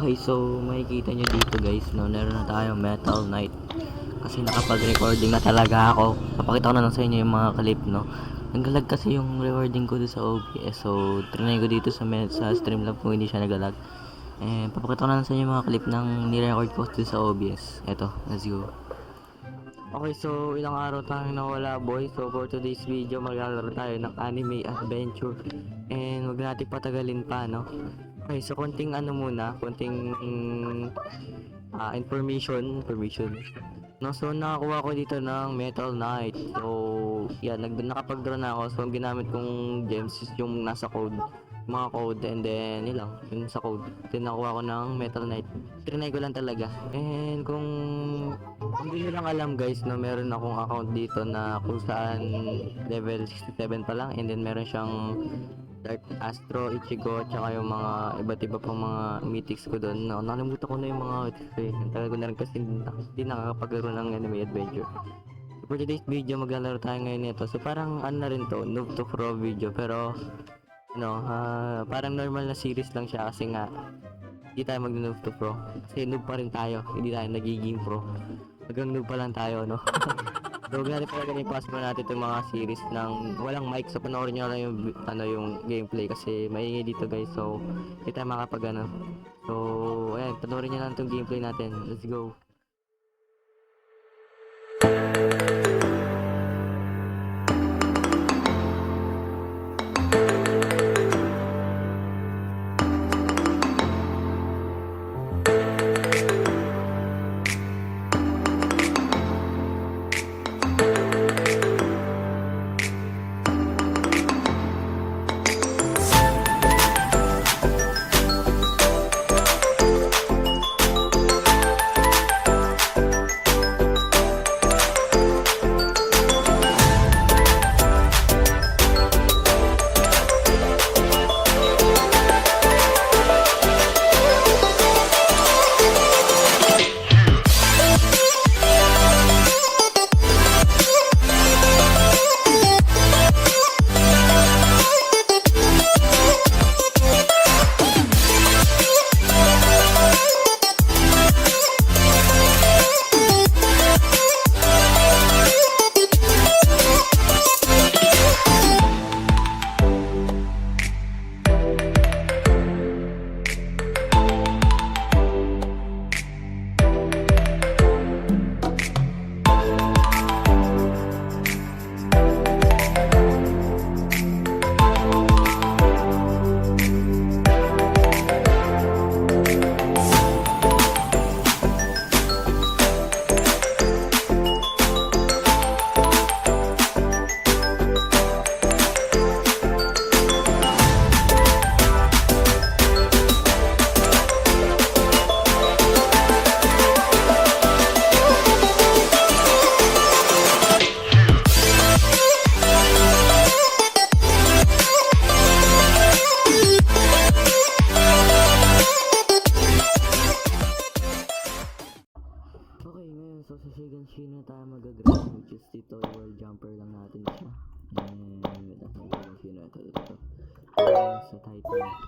Okay, so makikita nyo dito guys, no, meron na tayong Metal Knight. Kasi nakapag-recording na talaga ako. Papakita ko na lang sa inyo yung mga clip, no. Nagalag kasi yung recording ko sa OBS. So, trinay ko dito sa Streamlab kung hindi siya nagalag. And papakita ko na lang sa inyo yung mga clip ng nirecord ko dito sa OBS. Eto, let's go. Okay, so ilang araw tayong nawala boy. So for today's video, maglalaro tayo ng anime adventure. And wag natin patagalin pa, no. Okay, so konting information. No, so nakakuha ko dito ng Metal Knight. So, yan, nakapag-draw na ako. So, ang ginamit kong gems is yung nasa code, mga code, and then yun lang, yung sa code. Then nakuha ko ng Metal Knight. Trinay ko lang talaga. And kung hindi nyo lang alam guys, no, meron akong account dito na kung saan level 67 pa lang, and then meron siyang Dark Astro, Ichigo, tsaka yung mga iba't iba pang mga mythics ko doon. No, nakalimutan ko na yung mga tagal ko na rin kasi hindi nakakapaglaro ng anime adventure. So, for today's video, maglalaro tayo ngayon nito. So parang ano na rin to, noob to pro video, pero parang normal na series lang siya kasi nga hindi tayo mag-noob to pro. Kasi noob pa rin tayo, hindi tayo nagiging pro. Hanggang noob pa lang tayo, no? So, ganito talaga i-pass mo natin itong mga series ng walang mic. So, panoorin nyo lang yung gameplay kasi maingay dito guys. So, hindi tayo makapag So, ayan, panoorin nyo lang itong gameplay natin. Let's go. Okay, ngayon, so sa Shigan Shin na tayo mag-grab, which is dito, world jumper lang natin siya. And, Shigan Shin na ito. Sa Titan.